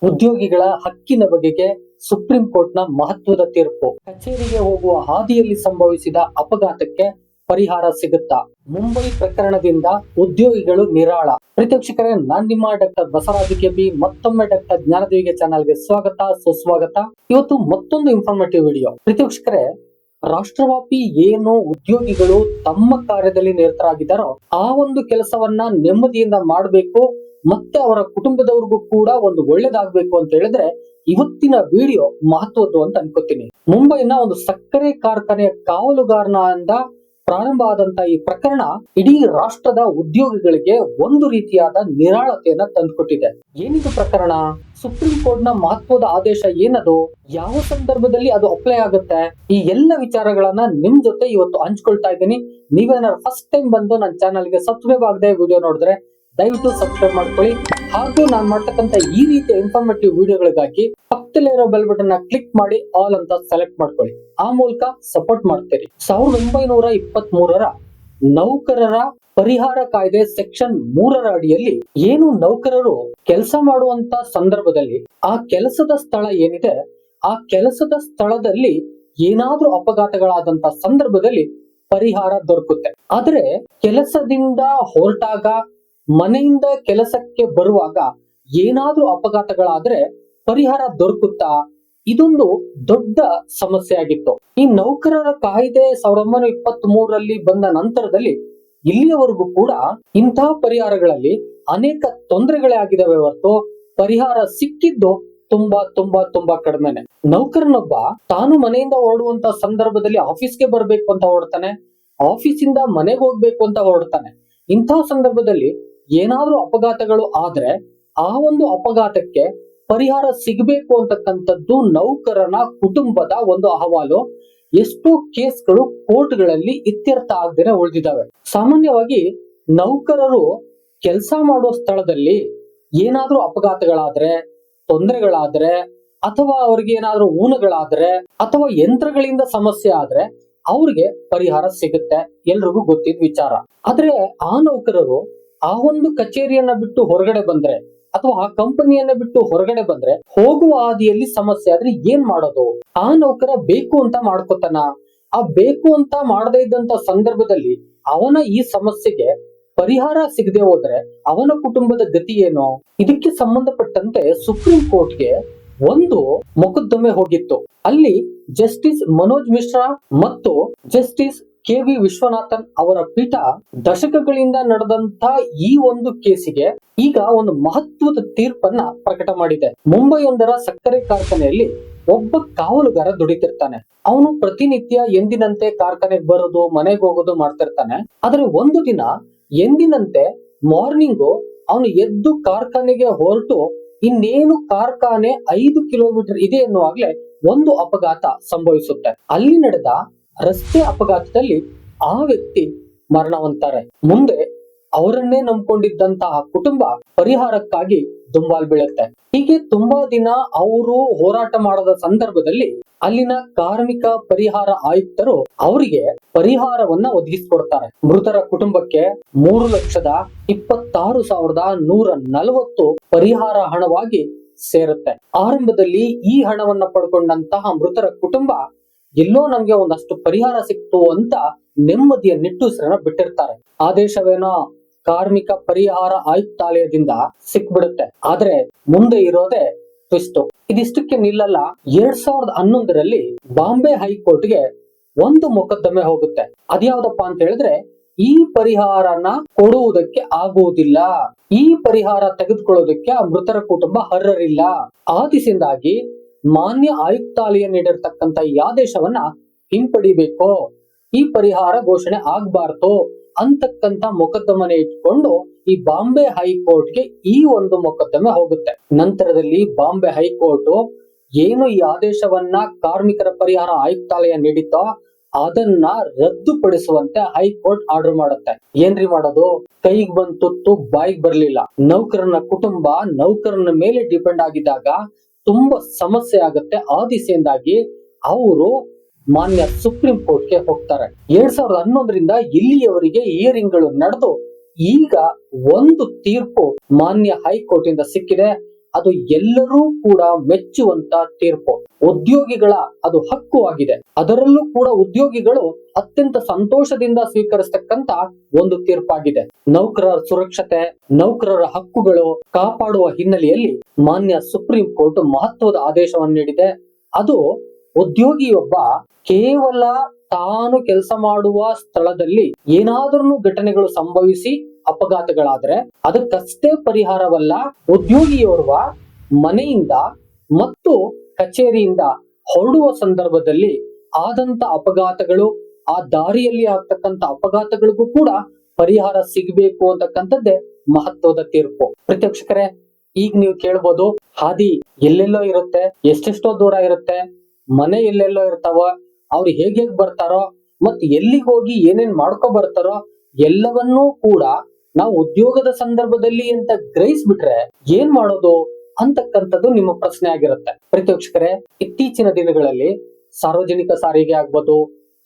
ಉದ್ಯೋಗಿಗಳ ಹಕ್ಕಿನ ಬಗೆಗೆ ಸುಪ್ರೀಂ ಕೋರ್ಟ್ನ ಮಹತ್ವದ ತೀರ್ಪು. ಕಚೇರಿಗೆ ಹೋಗುವ ಹಾದಿಯಲ್ಲಿ ಸಂಭವಿಸಿದ ಅಪಘಾತಕ್ಕೆ ಪರಿಹಾರ ಸಿಗುತ್ತಾ? ಮುಂಬೈ ಪ್ರಕರಣದಿಂದ ಉದ್ಯೋಗಿಗಳು ನಿರಾಳ. ಪ್ರೀತಿವೀಕ್ಷಕರೇ, ನಾನ್ ನಿಮ್ಮ ಡಾಕ್ಟರ್ ಬಸವರಾಜ್ ಕೆಬಿ. ಮತ್ತೊಮ್ಮೆ ಡಾಕ್ಟರ್ ಜ್ಞಾನದೇವಿಗೆ ಚಾನಲ್ಗೆ ಸ್ವಾಗತ, ಸುಸ್ವಾಗತ. ಇವತ್ತು ಮತ್ತೊಂದು ಇನ್ಫಾರ್ಮೇಟಿವ್ ವಿಡಿಯೋ. ಪ್ರೀತಿವೀಕ್ಷಕರೇ, ರಾಷ್ಟ್ರವ್ಯಾಪಿ ಏನು ಉದ್ಯೋಗಿಗಳು ತಮ್ಮ ಕಾರ್ಯದಲ್ಲಿ ನಿರತರಾಗಿದ್ದಾರೋ ಆ ಒಂದು ಕೆಲಸವನ್ನ ನೆಮ್ಮದಿಯಿಂದ ಮಾಡಬೇಕು, ಮತ್ತೆ ಅವರ ಕುಟುಂಬದವ್ರಿಗೂ ಕೂಡ ಒಂದು ಒಳ್ಳೇದಾಗ್ಬೇಕು ಅಂತ ಹೇಳಿದ್ರೆ ಇವತ್ತಿನ ವಿಡಿಯೋ ಮಹತ್ವದ್ದು ಅಂತ ಅನ್ಕೋತೀನಿ. ಮುಂಬೈನ ಒಂದು ಸಕ್ಕರೆ ಕಾರ್ಖಾನೆಯ ಕಾವಲುಗಾರನಿಂದ ಪ್ರಾರಂಭ ಆದಂತ ಈ ಪ್ರಕರಣ ಇಡೀ ರಾಷ್ಟ್ರದ ಉದ್ಯೋಗಿಗಳಿಗೆ ಒಂದು ರೀತಿಯಾದ ನಿರಾಳತೆಯನ್ನ ತಂದುಕೊಟ್ಟಿದೆ. ಏನಿದು ಪ್ರಕರಣ? ಸುಪ್ರೀಂ ಕೋರ್ಟ್ ನ ಮಹತ್ವದ ಆದೇಶ ಏನದು? ಯಾವ ಸಂದರ್ಭದಲ್ಲಿ ಅದು ಅಪ್ಲೈ ಆಗುತ್ತೆ? ಈ ಎಲ್ಲ ವಿಚಾರಗಳನ್ನ ನಿಮ್ ಜೊತೆ ಇವತ್ತು ಹಂಚ್ಕೊಳ್ತಾ ಇದ್ದೀನಿ. ನೀವೇನಾದ್ರು ಫಸ್ಟ್ ಟೈಮ್ ಬಂದು ನನ್ನ ಚಾನಲ್ಗೆ ಸಬ್ಸ್ಕ್ರೈಬ್ ಆಗದೆ ವಿಡಿಯೋ ನೋಡಿದ್ರೆ ದಯವಿಟ್ಟು ಸಬ್ಸ್ಕ್ರೈಬ್ ಮಾಡ್ಕೊಳ್ಳಿ. ಹಾಗೂ ನಾನು ಮಾಡ್ತಕ್ಕಂಥ ಈ ರೀತಿಯ ಇನ್ಫಾರ್ಮೇಟಿವ್ ವಿಡಿಯೋಗಳಿಗಾಗಿ ಪಕ್ಕದಲ್ಲಿರೋ ಬೆಲ್ ಬಟನ್ ಕ್ಲಿಕ್ ಮಾಡಿ ಆಲ್ ಅಂತ ಸೆಲೆಕ್ಟ್ ಮಾಡ್ಕೊಳ್ಳಿ. ಆ ಮೂಲಕ ಸಪೋರ್ಟ್ ಮಾಡ್ತೀರಿ. 1923ರ ನೌಕರರ ಪರಿಹಾರ ಕಾಯ್ದೆ ಸೆಕ್ಷನ್ 3ರ ಅಡಿಯಲ್ಲಿ ಏನು ನೌಕರರು ಕೆಲಸ ಮಾಡುವಂತ ಸಂದರ್ಭದಲ್ಲಿ ಆ ಕೆಲಸದ ಸ್ಥಳ ಏನಿದೆ, ಆ ಕೆಲಸದ ಸ್ಥಳದಲ್ಲಿ ಏನಾದ್ರೂ ಅಪಘಾತಗಳಾದಂತ ಸಂದರ್ಭದಲ್ಲಿ ಪರಿಹಾರ ದೊರಕುತ್ತೆ. ಆದ್ರೆ ಕೆಲಸದಿಂದ ಹೊರಟಾಗ, ಮನೆಯಿಂದ ಕೆಲಸಕ್ಕೆ ಬರುವಾಗ ಏನಾದ್ರೂ ಅಪಘಾತಗಳಾದ್ರೆ ಪರಿಹಾರ ದೊರಕುತ್ತಾ? ಇದೊಂದು ದೊಡ್ಡ ಸಮಸ್ಯೆ ಆಗಿತ್ತು. ಈ ನೌಕರರ ಕಾಯ್ದೆ 1923ರಲ್ಲಿ ಬಂದ ನಂತರದಲ್ಲಿ ಇಲ್ಲಿಯವರೆಗೂ ಕೂಡ ಇಂತಹ ಪರಿಹಾರಗಳಲ್ಲಿ ಅನೇಕ ತೊಂದರೆಗಳೇ ಆಗಿದಾವೆ ಹೊರತು ಪರಿಹಾರ ಸಿಕ್ಕಿದ್ದು ತುಂಬಾ ತುಂಬಾ ತುಂಬಾ ಕಡಿಮೆನೆ. ನೌಕರನೊಬ್ಬ ತಾನು ಮನೆಯಿಂದ ಹೊರಡುವಂತ ಸಂದರ್ಭದಲ್ಲಿ ಆಫೀಸ್ಗೆ ಬರ್ಬೇಕು ಅಂತ ಹೊರಡ್ತಾನೆ, ಆಫೀಸಿಂದ ಮನೆಗೆ ಹೋಗ್ಬೇಕು ಅಂತ ಹೊರಡ್ತಾನೆ. ಇಂತಹ ಸಂದರ್ಭದಲ್ಲಿ ಏನಾದ್ರೂ ಅಪಘಾತಗಳು ಆದ್ರೆ ಆ ಒಂದು ಅಪಘಾತಕ್ಕೆ ಪರಿಹಾರ ಸಿಗಬೇಕು ಅಂತಕ್ಕಂಥದ್ದು ನೌಕರನ ಕುಟುಂಬದ ಒಂದು ಅಹವಾಲು. ಎಷ್ಟೋ ಕೇಸ್ಗಳು ಕೋರ್ಟ್ಗಳಲ್ಲಿ ಇತ್ಯರ್ಥ ಆಗದೇನೆ ಉಳಿದಿದ್ದಾವೆ. ಸಾಮಾನ್ಯವಾಗಿ ನೌಕರರು ಕೆಲಸ ಮಾಡುವ ಸ್ಥಳದಲ್ಲಿ ಏನಾದ್ರೂ ಅಪಘಾತಗಳಾದ್ರೆ, ತೊಂದರೆಗಳಾದ್ರೆ, ಅಥವಾ ಅವ್ರಿಗೆ ಏನಾದ್ರೂ ಊನಗಳಾದ್ರೆ, ಅಥವಾ ಯಂತ್ರಗಳಿಂದ ಸಮಸ್ಯೆ ಆದ್ರೆ ಅವ್ರಿಗೆ ಪರಿಹಾರ ಸಿಗುತ್ತೆ, ಎಲ್ರಿಗೂ ಗೊತ್ತಿದ್ದ ವಿಚಾರ. ಆದ್ರೆ ಆ ನೌಕರರು ಆ ಒಂದು ಕಚೇರಿಯನ್ನ ಬಿಟ್ಟು ಹೊರಗಡೆ ಬಂದ್ರೆ, ಅಥವಾ ಆ ಕಂಪನಿಯನ್ನ ಬಿಟ್ಟು ಹೊರಗಡೆ ಬಂದ್ರೆ, ಹೋಗುವ ಹಾದಿಯಲ್ಲಿ ಸಮಸ್ಯೆ ಆದ್ರೆ ಏನ್ ಮಾಡೋದು? ಆ ನೌಕರ ಬೇಕು ಅಂತ ಮಾಡ್ಕೋತಾನ? ಆ ಬೇಕು ಅಂತ ಮಾಡದೇ ಇದ್ದಂತ ಸಂದರ್ಭದಲ್ಲಿ ಅವನ ಈ ಸಮಸ್ಯೆಗೆ ಪರಿಹಾರ ಸಿಗದೆ ಹೋದ್ರೆ ಅವನ ಕುಟುಂಬದ ಗತಿ ಏನು? ಇದಕ್ಕೆ ಸಂಬಂಧಪಟ್ಟಂತೆ ಸುಪ್ರೀಂ ಕೋರ್ಟ್ಗೆ ಒಂದು ಮೊಕದ್ದಮೆ ಹೋಗಿತ್ತು. ಅಲ್ಲಿ ಜಸ್ಟಿಸ್ ಮನೋಜ್ ಮಿಶ್ರಾ ಮತ್ತು ಜಸ್ಟಿಸ್ ಕೆ.ವಿ. ವಿಶ್ವನಾಥನ್ ಅವರ ಪೀಠ ದಶಕಗಳಿಂದ ನಡೆದಂತ ಈ ಒಂದು ಕೇಸಿಗೆ ಈಗ ಒಂದು ಮಹತ್ವದ ತೀರ್ಪನ್ನ ಪ್ರಕಟ ಮಾಡಿದೆ. ಮುಂಬೈಯೊಂದರ ಸಕ್ಕರೆ ಕಾರ್ಖಾನೆಯಲ್ಲಿ ಒಬ್ಬ ಕಾವಲುಗಾರ ದುಡಿತಿರ್ತಾನೆ. ಅವನು ಪ್ರತಿನಿತ್ಯ ಎಂದಿನಂತೆ ಕಾರ್ಖಾನೆಗೆ ಬರೋದು, ಮನೆಗೆ ಹೋಗೋದು ಮಾಡ್ತಿರ್ತಾನೆ. ಆದ್ರೆ ಒಂದು ದಿನ ಎಂದಿನಂತೆ ಮಾರ್ನಿಂಗು ಅವನು ಎದ್ದು ಕಾರ್ಖಾನೆಗೆ ಹೊರಟು ಇನ್ನೇನು ಕಾರ್ಖಾನೆ 5 ಕಿಲೋಮೀಟರ್ ಇದೆ ಎನ್ನುವಾಗ್ಲೇ ಒಂದು ಅಪಘಾತ ಸಂಭವಿಸುತ್ತೆ. ಅಲ್ಲಿ ನಡೆದ ರಸ್ತೆ ಅಪಘಾತದಲ್ಲಿ ಆ ವ್ಯಕ್ತಿ ಮರಣ ಹೊಂದ್ತಾರೆ. ಮುಂದೆ ಅವರನ್ನೇ ನಂಬ್ಕೊಂಡಿದ್ದಂತಹ ಕುಟುಂಬ ಪರಿಹಾರಕ್ಕಾಗಿ ದುಂಬಾಲ್ ಬೀಳುತ್ತೆ. ಹೀಗೆ ತುಂಬಾ ದಿನ ಅವರು ಹೋರಾಟ ಮಾಡದ ಸಂದರ್ಭದಲ್ಲಿ ಅಲ್ಲಿನ ಕಾರ್ಮಿಕ ಪರಿಹಾರ ಆಯುಕ್ತರು ಅವರಿಗೆ ಪರಿಹಾರವನ್ನ ಒದಗಿಸಿಕೊಡ್ತಾರೆ. ಮೃತರ ಕುಟುಂಬಕ್ಕೆ 3,26,140 ಪರಿಹಾರ ಹಣವಾಗಿ ಸೇರುತ್ತೆ. ಆರಂಭದಲ್ಲಿ ಈ ಹಣವನ್ನ ಪಡ್ಕೊಂಡಂತಹ ಮೃತರ ಕುಟುಂಬ ಎಲ್ಲೋ ನಮ್ಗೆ ಒಂದಷ್ಟು ಪರಿಹಾರ ಸಿಕ್ತು ಅಂತ ನೆಮ್ಮದಿಯ ನಿಟ್ಟುಸಿರನ್ನ ಬಿಟ್ಟಿರ್ತಾರೆ. ಆದೇಶವೇನೋ ಕಾರ್ಮಿಕ ಪರಿಹಾರ ಆಯುಕ್ತಾಲಯದಿಂದ ಸಿಕ್ಬಿಡುತ್ತೆ. ಆದ್ರೆ ಮುಂದೆ ಇರೋದೇ ಟ್ವಿಸ್ಟ್. ಇದಿಷ್ಟಕ್ಕೆ ನಿಲ್ಲಲ್ಲ. 2011ರಲ್ಲಿ ಬಾಂಬೆ ಹೈಕೋರ್ಟ್ಗೆ ಒಂದು ಮೊಕದ್ದಮೆ ಹೋಗುತ್ತೆ. ಅದ್ಯಾವ್ದಪ್ಪ ಅಂತ ಹೇಳಿದ್ರೆ, ಈ ಪರಿಹಾರನ ಕೊಡುವುದಕ್ಕೆ ಆಗುವುದಿಲ್ಲ, ಈ ಪರಿಹಾರ ತೆಗೆದುಕೊಳ್ಳೋದಕ್ಕೆ ಆ ಮೃತರ ಕುಟುಂಬ ಅರ್ಹರಿಲ್ಲ. ಆ ದಿಸೆಯಿಂದಾಗಿ ಮಾನ್ಯ ಆಯುಕ್ತಾಲಯ ನೀಡಿರ್ತಕ್ಕಂಥ ಈ ಆದೇಶವನ್ನ ಹಿಂಪಡಿಬೇಕು, ಈ ಪರಿಹಾರ ಘೋಷಣೆ ಆಗ್ಬಾರ್ದು ಅಂತಕ್ಕಂಥ ಮೊಕದ್ದಮನೆ ಇಟ್ಕೊಂಡು ಈ ಬಾಂಬೆ ಹೈಕೋರ್ಟ್ಗೆ ಈ ಒಂದು ಮೊಕದ್ದಮೆ ಹೋಗುತ್ತೆ. ನಂತರದಲ್ಲಿ ಬಾಂಬೆ ಹೈಕೋರ್ಟ್ ಏನು ಈ ಆದೇಶವನ್ನ ಕಾರ್ಮಿಕರ ಪರಿಹಾರ ಆಯುಕ್ತಾಲಯ ನೀಡಿತೋ ಅದನ್ನ ರದ್ದುಪಡಿಸುವಂತೆ ಹೈಕೋರ್ಟ್ ಆರ್ಡರ್ ಮಾಡುತ್ತೆ. ಏನ್ರಿ ಮಾಡೋದು? ಕೈಗೆ ಬಂದ್ ತುತ್ತು ಬಾಯಿಗೆ ಬರ್ಲಿಲ್ಲ. ನೌಕರನ ಕುಟುಂಬ ನೌಕರನ ಮೇಲೆ ಡಿಪೆಂಡ್ ಆಗಿದ್ದಾಗ ತುಂಬಾ ಸಮಸ್ಯೆ ಆಗುತ್ತೆ. ಆ ದಿಸೆಯಿಂದಾಗಿ ಅವರು ಮಾನ್ಯ ಸುಪ್ರೀಂ ಕೋರ್ಟ್ಗೆ ಹೋಗ್ತಾರೆ. 2011ರಿಂದ ಇಲ್ಲಿಯವರೆಗೆ ಹಿಯರಿಂಗ್ಗಳು ನಡೆದು ಈಗ ಒಂದು ತೀರ್ಪು ಮಾನ್ಯ ಹೈಕೋರ್ಟ್ ಇಂದ ಸಿಕ್ಕಿದೆ. ಅದು ಎಲ್ಲರೂ ಕೂಡ ಮೆಚ್ಚುವಂತ ತೀರ್ಪು. ಉದ್ಯೋಗಿಗಳ ಅದು ಹಕ್ಕು ಆಗಿದೆ. ಅದರಲ್ಲೂ ಕೂಡ ಉದ್ಯೋಗಿಗಳು ಅತ್ಯಂತ ಸಂತೋಷದಿಂದ ಸ್ವೀಕರಿಸತಕ್ಕಂತ ಒಂದು ತೀರ್ಪಾಗಿದೆ. ನೌಕರರ ಸುರಕ್ಷತೆ, ನೌಕರರ ಹಕ್ಕುಗಳು ಕಾಪಾಡುವ ಹಿನ್ನೆಲೆಯಲ್ಲಿ ಮಾನ್ಯ ಸುಪ್ರೀಂ ಕೋರ್ಟ್ ಮಹತ್ವದ ಆದೇಶವನ್ನು ನೀಡಿದೆ. ಅದು ಉದ್ಯೋಗಿಯೊಬ್ಬ ಕೇವಲ ತಾನು ಕೆಲಸ ಮಾಡುವ ಸ್ಥಳದಲ್ಲಿ ಏನಾದ್ರೂ ಘಟನೆಗಳು ಸಂಭವಿಸಿ ಅಪಘಾತಗಳಾದ್ರೆ ಅದಕ್ಕಷ್ಟೇ ಪರಿಹಾರವಲ್ಲ, ಉದ್ಯೋಗಿಯೋರ್ವ ಮನೆಯಿಂದ ಮತ್ತು ಕಚೇರಿಯಿಂದ ಹೊರಡುವ ಸಂದರ್ಭದಲ್ಲಿ ಆದಂತ ಅಪಘಾತಗಳು, ಆ ದಾರಿಯಲ್ಲಿ ಆಗ್ತಕ್ಕಂತ ಅಪಘಾತಗಳಿಗೂ ಕೂಡ ಪರಿಹಾರ ಸಿಗಬೇಕು ಅಂತಕ್ಕಂಥದ್ದೇ ಮಹತ್ವದ ತೀರ್ಪು. ಪ್ರತ್ಯಕ್ಷಕರೇ, ಈಗ ನೀವು ಕೇಳ್ಬೋದು, ಹಾದಿ ಎಲ್ಲೆಲ್ಲೋ ಇರುತ್ತೆ, ಎಷ್ಟೆಷ್ಟೋ ದೂರ ಇರುತ್ತೆ, ಮನೆ ಎಲ್ಲೆಲ್ಲೋ ಇರ್ತಾವ, ಅವ್ರು ಹೇಗೆ ಬರ್ತಾರೋ ಮತ್ ಎಲ್ಲಿಗೆ ಹೋಗಿ ಏನೇನ್ ಮಾಡ್ಕೊ ಬರ್ತಾರೋ ಎಲ್ಲವನ್ನೂ ಕೂಡ ನಾವು ಉದ್ಯೋಗದ ಸಂದರ್ಭದಲ್ಲಿ ಅಂತ ಗ್ರಹಿಸ್ಬಿಟ್ರೆ ಏನ್ ಮಾಡೋದು ಅಂತಕ್ಕಂಥದ್ದು ನಿಮ್ಮ ಪ್ರಶ್ನೆ ಆಗಿರುತ್ತೆ. ಪ್ರತಿವೀಕ್ಷಕರೇ, ಇತ್ತೀಚಿನ ದಿನಗಳಲ್ಲಿ ಸಾರ್ವಜನಿಕ ಸಾರಿಗೆ ಆಗ್ಬೋದು,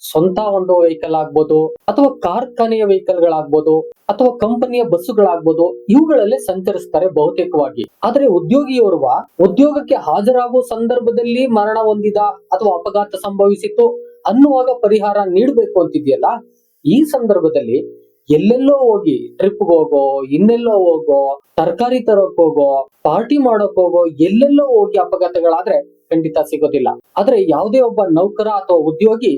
ಸ್ವಂತ ಒಂದು ವೆಹಿಕಲ್ ಆಗ್ಬೋದು, ಅಥವಾ ಕಾರ್ಖಾನೆಯ ವೆಹಿಕಲ್ ಗಳಾಗ್ಬೋದು, ಅಥವಾ ಕಂಪನಿಯ ಬಸ್ಸುಗಳಾಗ್ಬೋದು, ಇವುಗಳಲ್ಲೇ ಸಂಚರಿಸ್ತಾರೆ ಬಹುತೇಕವಾಗಿ. ಆದ್ರೆ ಉದ್ಯೋಗಿಯೋರ್ವ ಉದ್ಯೋಗಕ್ಕೆ ಹಾಜರಾಗುವ ಸಂದರ್ಭದಲ್ಲಿ ಮರಣ ಹೊಂದಿದ ಅಥವಾ ಅಪಘಾತ ಸಂಭವಿಸಿತು ಅನ್ನುವಾಗ ಪರಿಹಾರ ನೀಡಬೇಕು ಅಂತಿದೆಯಲ್ಲ, ಈ ಸಂದರ್ಭದಲ್ಲಿ ಎಲ್ಲೆಲ್ಲೋ ಹೋಗಿ ಟ್ರಿಪ್ ಹೋಗೋ, ಇನ್ನೆಲ್ಲೋ ಹೋಗೋ, ತರಕಾರಿ ತರೋಕ್ ಹೋಗೋ, ಪಾರ್ಟಿ ಮಾಡೋಕ್ ಹೋಗೋ, ಎಲ್ಲೆಲ್ಲೋ ಹೋಗಿ ಅಪಘಾತಗಳಾದ್ರೆ ಖಂಡಿತ ಸಿಗೋದಿಲ್ಲ. ಆದ್ರೆ ಯಾವುದೇ ಒಬ್ಬ ನೌಕರ ಅಥವಾ ಉದ್ಯೋಗಿ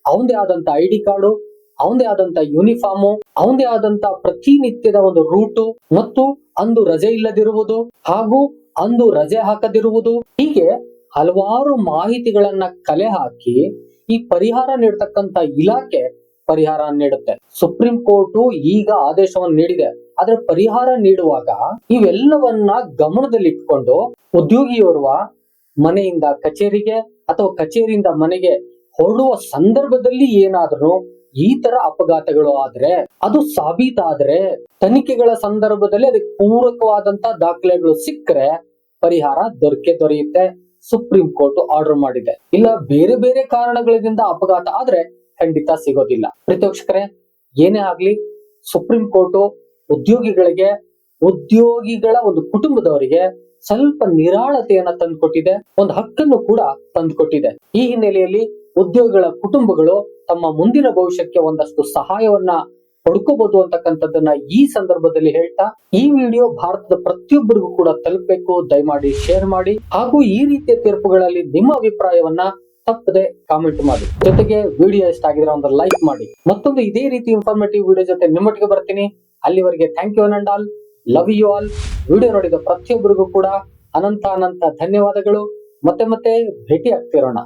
ಅವಂದೇ ಆದಂತ ಐಡಿ ಕಾರ್ಡು, ಅವಂದೇ ಆದಂತ ಯೂನಿಫಾರ್ಮು, ಅವಂದೇ ಆದಂತ ಪ್ರತಿನಿತ್ಯದ ಒಂದು ರೂಟು, ಮತ್ತು ಅಂದು ರಜೆ ಇಲ್ಲದಿರುವುದು ಹಾಗೂ ಅಂದು ರಜೆ ಹಾಕದಿರುವುದು, ಹೀಗೆ ಹಲವಾರು ಮಾಹಿತಿಗಳನ್ನ ಕಲೆ ಹಾಕಿ ಈ ಪರಿಹಾರ ನೀಡತಕ್ಕಂತ ಇಲಾಖೆ ಪರಿಹಾರ ನೀಡುತ್ತೆ. ಸುಪ್ರೀಂ ಕೋರ್ಟ್ ಈಗ ಆದೇಶವನ್ನು ನೀಡಿದೆ. ಆದ್ರೆ ಪರಿಹಾರ ನೀಡುವಾಗ ಇವೆಲ್ಲವನ್ನ ಗಮನದಲ್ಲಿಟ್ಕೊಂಡು ಉದ್ಯೋಗಿಯೋರ್ವ ಮನೆಯಿಂದ ಕಚೇರಿಗೆ ಅಥವಾ ಕಚೇರಿಯಿಂದ ಮನೆಗೆ ಹೊರಡುವ ಸಂದರ್ಭದಲ್ಲಿ ಏನಾದ್ರೂ ಈ ತರ ಅಪಘಾತಗಳು ಆದ್ರೆ, ಅದು ಸಾಬೀತಾದ್ರೆ, ತನಿಖೆಗಳ ಸಂದರ್ಭದಲ್ಲಿ ಅದಕ್ಕೆ ಪೂರಕವಾದಂತ ದಾಖಲೆಗಳು ಸಿಕ್ಕರೆ ಪರಿಹಾರ ದೊರೆಯುತ್ತೆ. ಸುಪ್ರೀಂ ಕೋರ್ಟ್ ಆರ್ಡರ್ ಮಾಡಿದೆ. ಇಲ್ಲ ಬೇರೆ ಬೇರೆ ಕಾರಣಗಳಿಂದ ಅಪಘಾತ ಆದ್ರೆ ಖಂಡಿತ ಸಿಗೋದಿಲ್ಲ. ಪ್ರತಿವೀಕ್ಷಕರೇ, ಏನೇ ಆಗ್ಲಿ, ಸುಪ್ರೀಂ ಕೋರ್ಟ್ ಉದ್ಯೋಗಿಗಳಿಗೆ, ಉದ್ಯೋಗಿಗಳ ಒಂದು ಕುಟುಂಬದವರಿಗೆ ಸ್ವಲ್ಪ ನಿರಾಳತೆಯನ್ನ ತಂದುಕೊಟ್ಟಿದೆ, ಒಂದು ಹಕ್ಕನ್ನು ಕೂಡ ತಂದುಕೊಟ್ಟಿದೆ. ಈ ಹಿನ್ನೆಲೆಯಲ್ಲಿ ಉದ್ಯೋಗಿಗಳ ಕುಟುಂಬಗಳು ತಮ್ಮ ಮುಂದಿನ ಭವಿಷ್ಯಕ್ಕೆ ಒಂದಷ್ಟು ಸಹಾಯವನ್ನ ಪಡ್ಕೋಬಹುದು ಅಂತಕ್ಕಂಥದ್ದನ್ನ ಈ ಸಂದರ್ಭದಲ್ಲಿ ಹೇಳ್ತಾ, ಈ ವಿಡಿಯೋ ಭಾರತದ ಪ್ರತಿಯೊಬ್ಬರಿಗೂ ಕೂಡ ತಲುಪಬೇಕು. ದಯಮಾಡಿ ಶೇರ್ ಮಾಡಿ, ಹಾಗೂ ಈ ರೀತಿಯ ತೀರ್ಪುಗಳಲ್ಲಿ ನಿಮ್ಮ ಅಭಿಪ್ರಾಯವನ್ನ ತಪ್ಪದೆ ಕಾಮೆಂಟ್ ಮಾಡಿ. ಜೊತೆಗೆ ವಿಡಿಯೋ ಇಷ್ಟ ಆಗಿದ್ರೆ ಒಂದು ಲೈಕ್ ಮಾಡಿ. ಮತ್ತೊಂದು ಇದೇ ರೀತಿ ಇನ್ಫಾರ್ಮೇಟಿವ್ ವಿಡಿಯೋ ಜೊತೆ ನಿಮ್ಮೊಟ್ಟಿಗೆ ಬರ್ತೀನಿ. ಅಲ್ಲಿವರೆಗೆ thank you and all, love you all. Video ನೋಡಿದ ಪ್ರತಿಯೊಬ್ಬರಿಗೂ ಕೂಡ ಅನಂತ ಧನ್ಯವಾದಗಳು. ಮತ್ತೆ ಭೇಟಿ ಆಗ್ತಿರೋಣ.